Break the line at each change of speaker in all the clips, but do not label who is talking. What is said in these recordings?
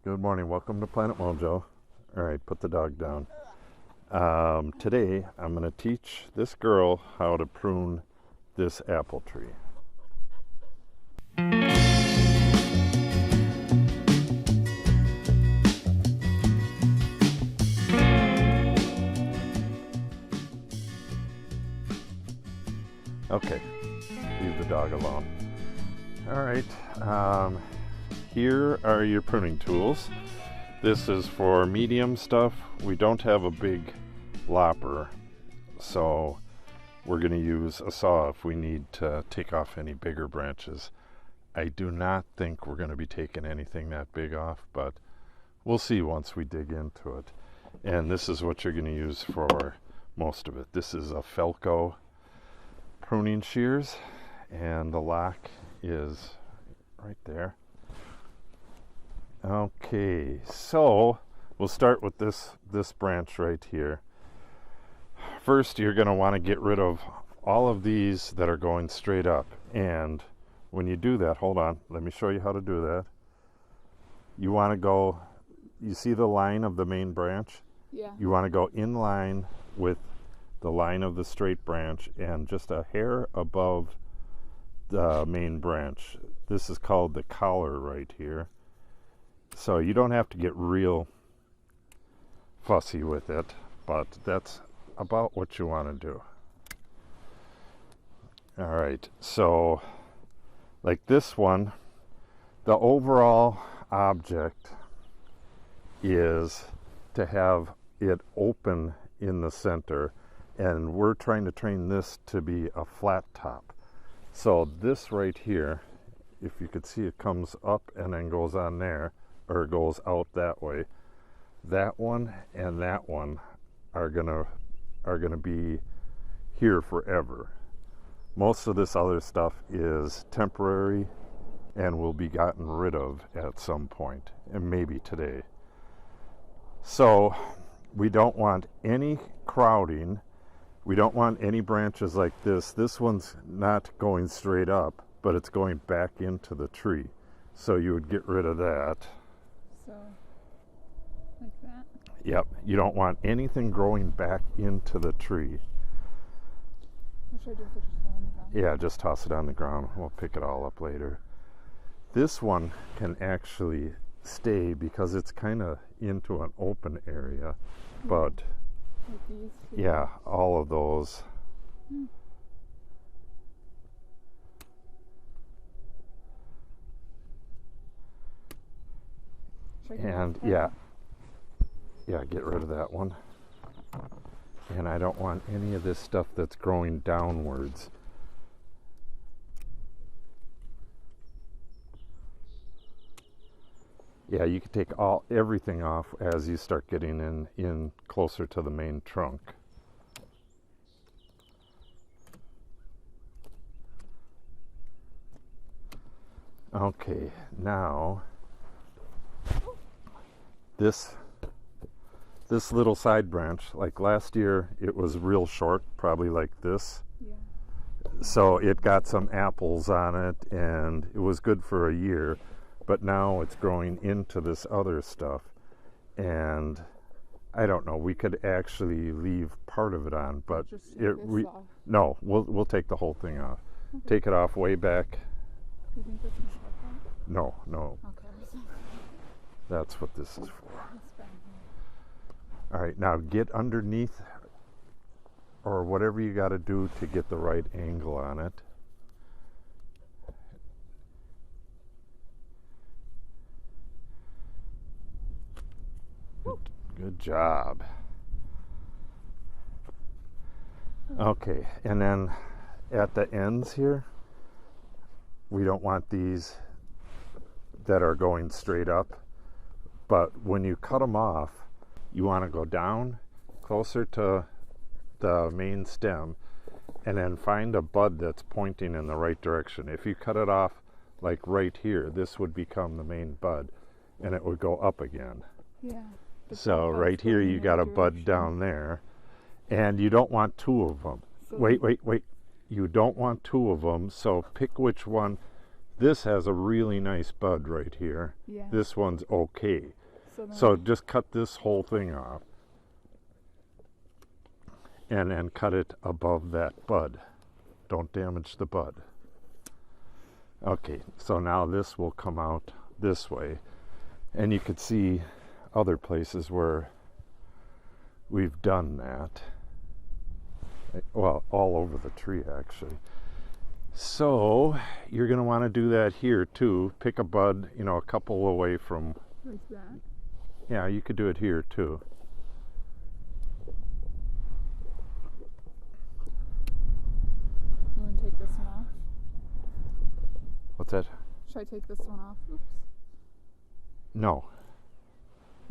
Good morning. Welcome to Planet Mojo. All right, put the dog down. Today, I'm going to teach this girl how to prune this apple tree. Okay, leave the dog alone. All right, here are your pruning tools. This is for medium stuff. We don't have a big lopper, so we're going to use a saw if we need to take off any bigger branches. I do not think we're going to be taking anything that big off, but we'll see once we dig into it. And this is what you're going to use for most of it. This is a Felco pruning shears, and the lock is right there. Okay, so we'll start with this branch right here. First, you're going to want to get rid of all of these that are going straight up. And when you do that, hold on, let me show you how to do that. You want to go, you see the line of the main branch?
Yeah.
You want to go in line with the line of the straight branch and just a hair above the main branch. This is called the collar right here. So you don't have to get real fussy with it, but that's about what you want to do. All right, so like this one, the overall object is to have it open in the center, and we're trying to train this to be a flat top. So this right here, if you could see, it comes up and then goes on there, or goes out that way. That one and that one are gonna be here forever. Most of this other stuff is temporary and will be gotten rid of at some point, and maybe today. So we don't want any crowding. We don't want any branches like this. This one's not going straight up, but it's going back into the tree. So you would get rid of that.
So, like that?
Yep, you don't want anything growing back into the tree.
What should I do if I just fall on the ground?
Yeah, just toss it on the ground. We'll pick it all up later. This one can actually stay because it's kind of into an open area, but
Like these?
yeah, all of those. And yeah, get rid of that one. And I don't want any of this stuff that's growing downwards. Yeah, you can take everything off as you start getting in closer to the main trunk. Okay, now this little side branch, like last year it was real short, probably like this.
Yeah.
So it got some apples on it and it was good for a year, but now it's growing into this other stuff, and I don't know, we could actually leave part of it on, but
Just take this off.
no, we'll take the whole thing off.
Okay.
Take it off way back.
Do you think that's gonna help that?
No,
Okay.
that's what this is for.
That's fine.
All right, now get underneath, or whatever you got to do to get the right angle on it. Good job. Okay, and then at the ends here, we don't want these that are going straight up, but when you cut them off, you want to go down closer to the main stem and then find a bud that's pointing in the right direction. If you cut it off like right here, this would become the main bud and it would go up again.
Yeah.
So right here you got a bud down there, and you don't want two of them.
So
Wait. You don't want two of them, so pick which one This has a really nice bud right here.
Yeah.
This one's okay.
then
So just cut this whole thing off and then cut it above that bud. Don't damage the bud. Okay, so now this will come out this way. And you could see other places where we've done that. Well, all over the tree actually. So you're going to want to do that here too. Pick a bud, you know, a couple away from.
like that.
Yeah, you could do it here too.
I'm going to take this one off.
What's that?
Should I take this one off? Oops.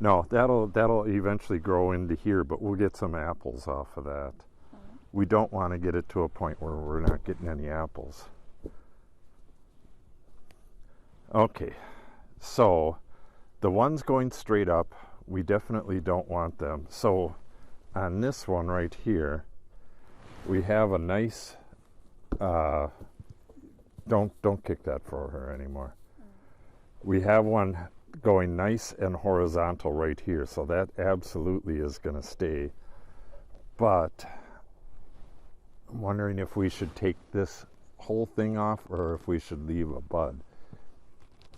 No, that'll eventually grow into here, but we'll get some apples off of that. We don't want to get it to a point where we're not getting any apples. Okay, so the ones going straight up, we definitely don't want them. So on this one right here, we have a nice, don't kick that for her anymore. We have one going nice and horizontal right here, so that absolutely is going to stay. But I'm wondering if we should take this whole thing off or if we should leave a bud.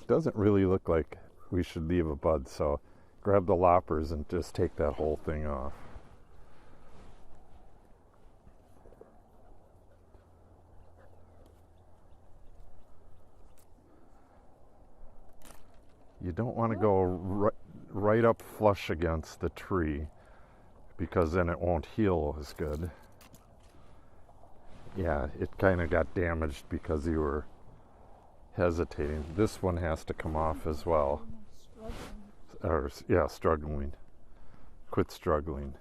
It doesn't really look like we should leave a bud, so grab the loppers and just take that whole thing off. You don't want to go right up flush against the tree because then it won't heal as good. Yeah, it kind of got damaged because you were hesitating. This one has to come off as well. Or, yeah, struggling. Quit struggling.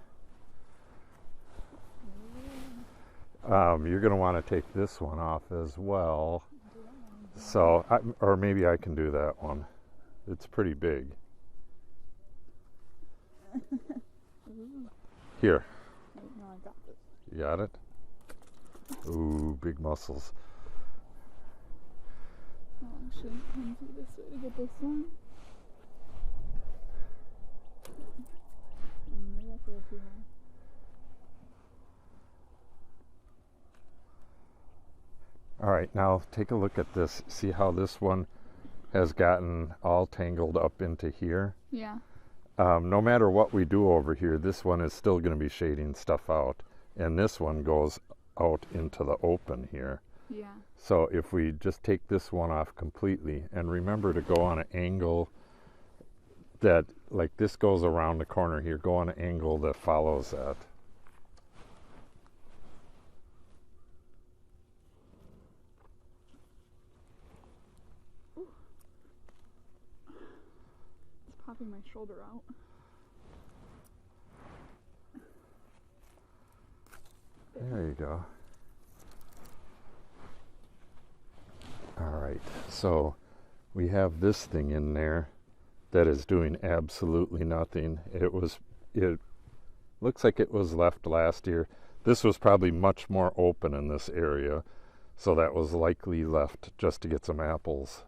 You're going to want to take this one off as well. So, or maybe I can do that one. It's pretty big. Here.
No, I got this.
You got it? Ooh, big muscles.
Oh, I should come through this way to get this one. Maybe that's a little too high.
All right, now take a look at this. See how this one has gotten all tangled up into here?
Yeah.
No matter what we do over here, this one is still going to be shading stuff out. And this one goes out into the open here.
Yeah.
So if we just take this one off completely, and remember to go on an angle that, like this goes around the corner here, go on an angle that follows that.
It's popping my shoulder out.
There you go. All right, so we have this thing in there that is doing absolutely nothing. It looks like it was left last year. This was probably much more open in this area, so that was likely left just to get some apples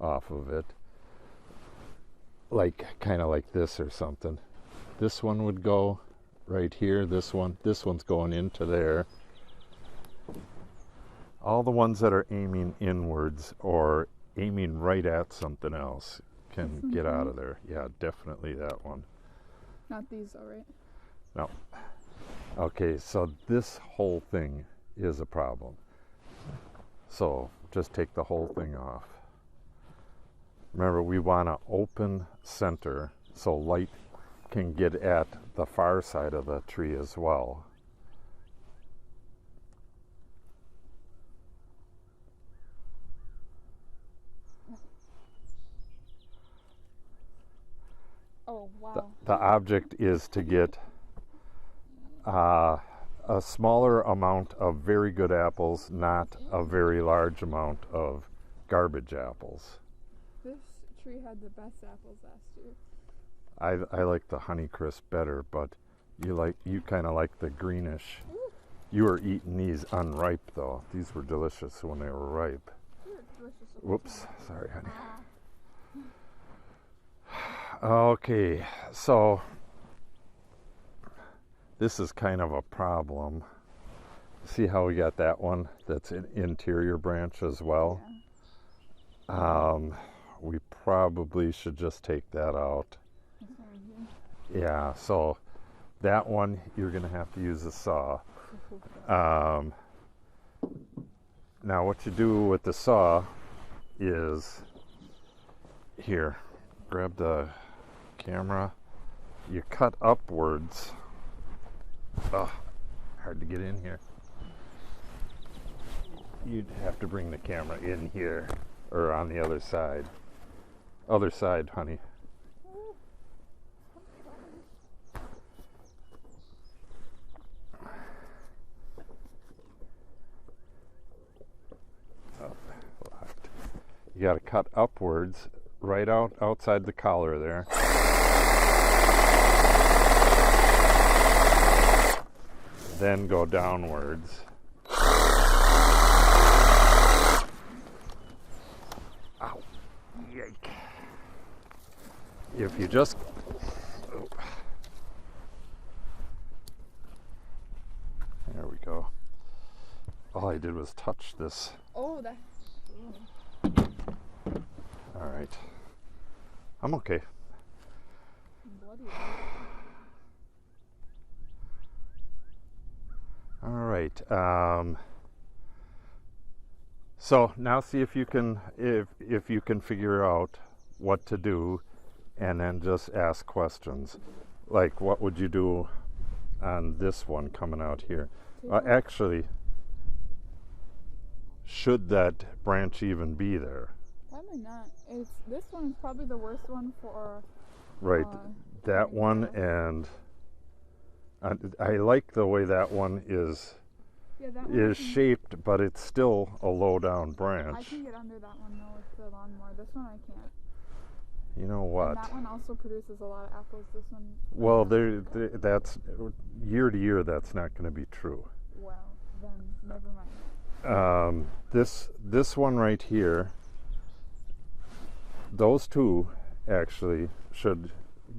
off of it. Like, kind of like this or something. This one would go right here, this one's going into there. All the ones that are aiming inwards or aiming right at something else can get out of there. Yeah, definitely that one.
Not these though, right?
No. Okay, so this whole thing is a problem. So just take the whole thing off. Remember, we want an open center so light can get at the far side of the tree as well.
Oh, wow.
The object is to get a smaller amount of very good apples, not a very large amount of garbage apples.
This tree had the best apples last year.
I like the Honeycrisp better, but you kind of like the greenish. You were eating these unripe though. These were delicious when they were ripe.
They were delicious
Whoops, sorry, honey. Okay, so this is kind of a problem. See how we got that one that's an interior branch as well?
Yeah.
We probably should just take that out.
This one right here.
Yeah, so that one you're going to have to use a saw. Now what you do with the saw is, here, grab the camera, you cut upwards. Oh, hard to get in here. You'd have to bring the camera in here, or on the other side. Other side, honey. Oh, locked. You got to cut upwards, right outside the collar there. Then go downwards. Ow. Yike. If you just... Oh. There we go. All I did was touch this.
Oh, that.
All right. I'm okay.
Bloody.
All right. So now see if you can figure out what to do, and then just ask questions. Like, what would you do on this one coming out here? Actually, should that branch even be there?
Probably not. This one is probably the worst one for.
Right. That one, and I like the way that one is shaped, but it's still a low down branch.
I can get under that one though with the lawnmower. This one I can't.
You know what?
And that one also produces a lot of apples. This one.
Well, that's year to year. That's not going to be true.
Well, then never mind.
This one right here. Those two actually should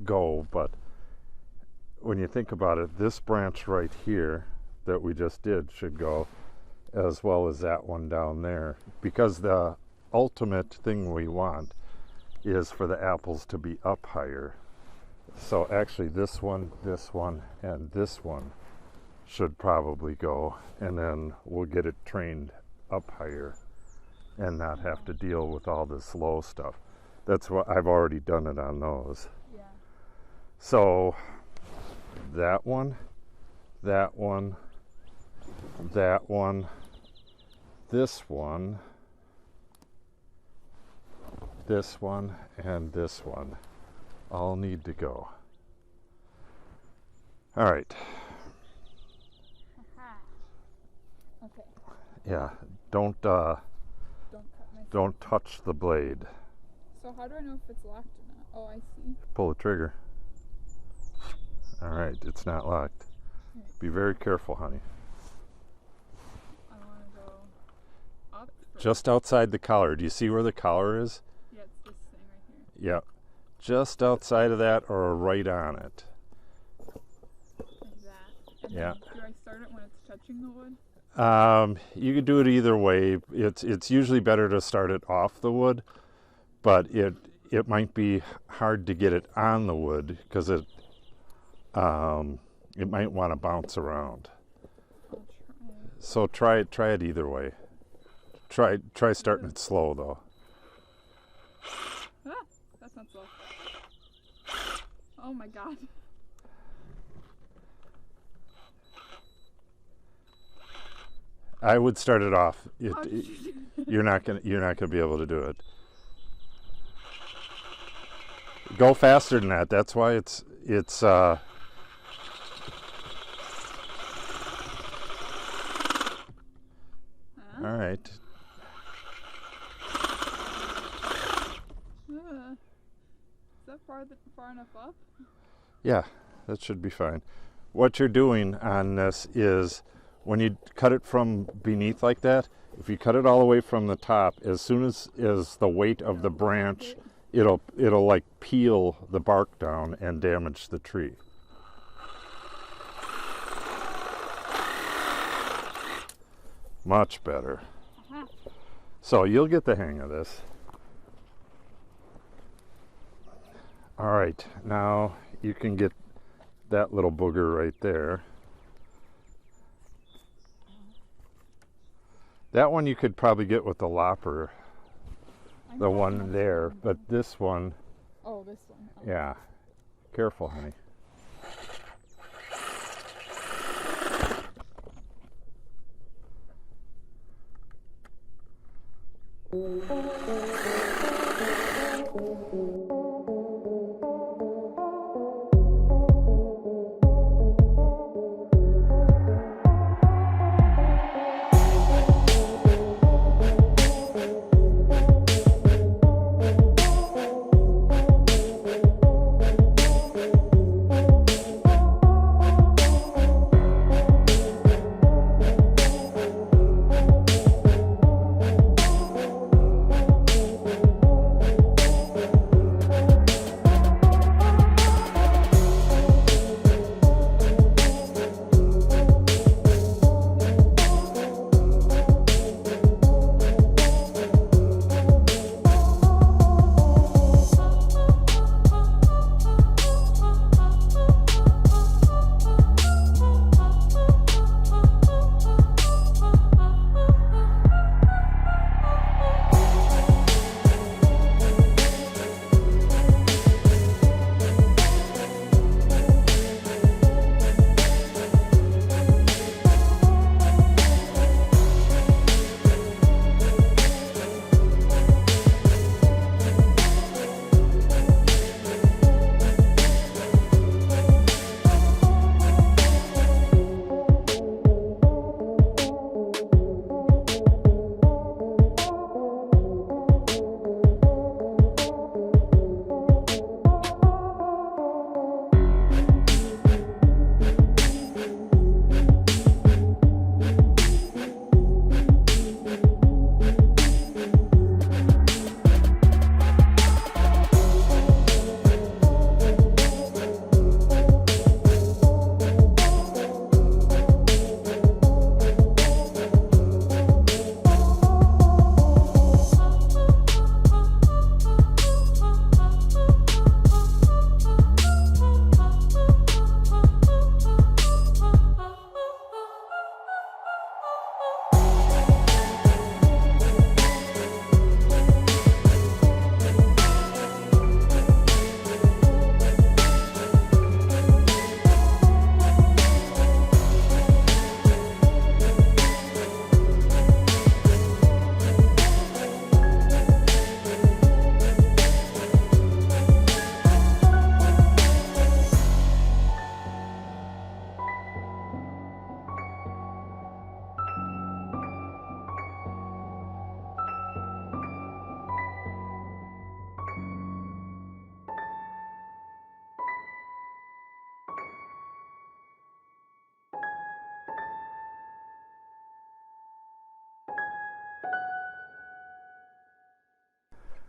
go, but when you think about it, this branch right here that we just did should go, as well as that one down there, because the ultimate thing we want is for the apples to be up higher. So actually this one, and this one should probably go, and then we'll get it trained up higher and not have to deal with all this low stuff. That's what I've already done it on those.
Yeah.
So that one, that one, that one, this one, this one, and this one all need to go. All right.
Aha. Okay.
Yeah, don't
cut my.
don't touch the blade.
So how do I know if it's locked or not? Oh, I see.
Pull the trigger. All right, it's not locked.
Right.
Be very careful, honey.
I want to go up.
Just outside the collar. Do you see where the collar is?
Yeah, it's this thing right here.
Yeah. Just outside of that, or right on it.
Like that. And
Yeah.
then do I start it when it's touching the wood?
You could do it either way. It's usually better to start it off the wood, but it might be hard to get it on the wood because it might want to bounce around.
I'll try.
So try it either way. Try starting it slow though.
Ah, that's not slow. Oh my god.
I would start it off.
How did you do that?
You're not gonna be able to do it. Go faster than that. That's why it's all right.
Is that far enough up?
Yeah, that should be fine. What you're doing on this is when you cut it from beneath like that, If you cut it all the way from the top, as soon as the weight of the branch, it'll like peel the bark down and damage the tree. Much better. So you'll get the hang of this. All right, now you can get that little booger right there. That one you could probably get with the lopper, the one there, but this one.
Oh, this one. Oh.
Yeah, careful, honey.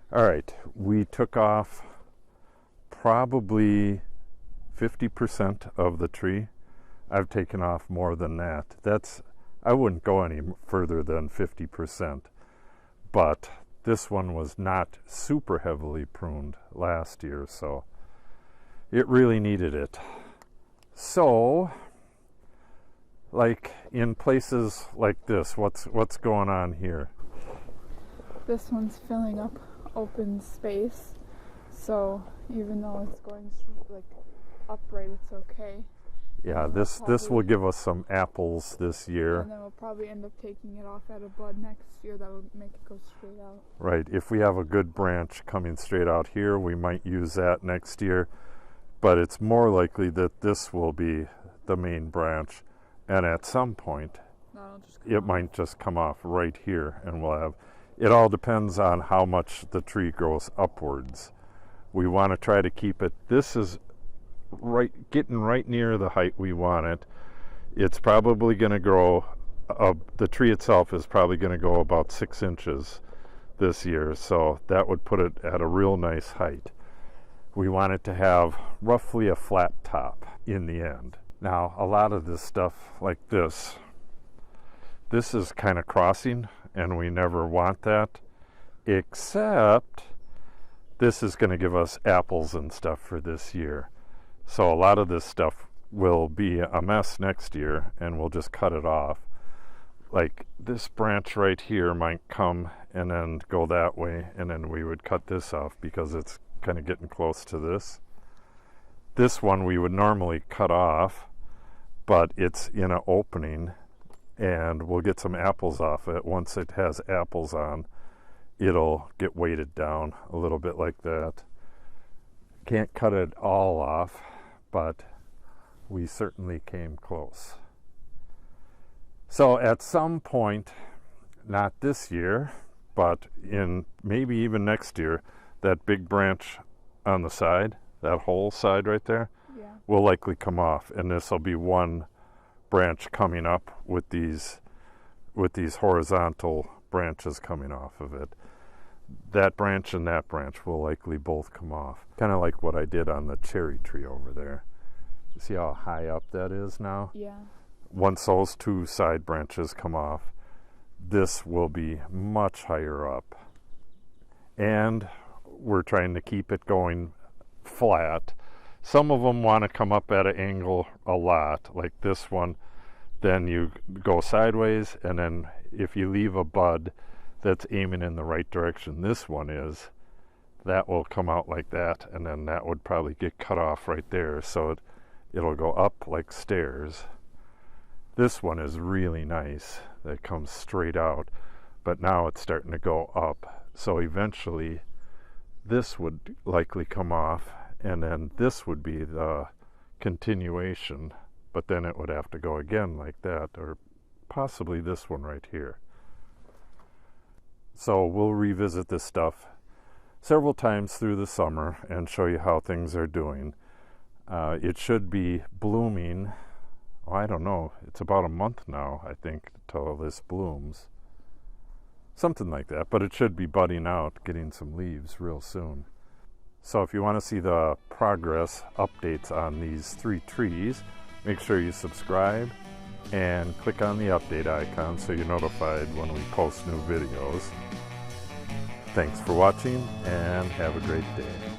All right, we took off probably 50% of the tree. I've taken off more than that. I wouldn't go any further than 50%, but this one was not super heavily pruned last year, so it really needed it. So, like in places like this, what's going on here?
This one's filling up open space, so even though it's going like upright, it's okay.
Yeah, this will give us some apples this year.
And then we'll probably end up taking it off at a bud next year that will make it go straight out.
Right, if we have a good branch coming straight out here, we might use that next year, but it's more likely that this will be the main branch, and at some point it might just come off right here, and we'll have, it all depends on how much the tree grows upwards. We want to try to keep it, this is getting right near the height we want it. It's probably going to grow the tree itself is probably going to go about 6 inches this year, so that would put it at a real nice height. We want it to have roughly a flat top in the end. Now, a lot of this stuff like this is kind of crossing, and we never want that, except this is going to give us apples and stuff for this year. So a lot of this stuff will be a mess next year, and we'll just cut it off. Like this branch right here might come and then go that way, and then we would cut this off because it's kind of getting close to this. This one we would normally cut off, but it's in an opening, and we'll get some apples off it. Once it has apples on, it'll get weighted down a little bit like that. Can't cut it all off, but we certainly came close. So at some point, not this year, but in maybe even next year, that big branch on the side, that whole side right there, will likely come off, and this will be one branch coming up with these horizontal branches coming off of it. That branch and that branch will likely both come off. Kind of like what I did on the cherry tree over there. You see how high up that is now?
Yeah.
Once those two side branches come off, this will be much higher up. And we're trying to keep it going flat. Some of them want to come up at an angle a lot, like this one. Then you go sideways, and then if you leave a bud that's aiming in the right direction, this one is, that will come out like that, and then that would probably get cut off right there, so it'll go up like stairs. This one is really nice, that comes straight out, but now it's starting to go up, so eventually this would likely come off, and then this would be the continuation, but then it would have to go again like that, or possibly this one right here. So we'll revisit this stuff several times through the summer and show you how things are doing. It should be blooming, I don't know, it's about a month now, I think, till this blooms. Something like that, but it should be budding out, getting some leaves real soon. So if you want to see the progress updates on these 3 trees, make sure you subscribe and click on the update icon so you're notified when we post new videos. Thanks for watching, and have a great day.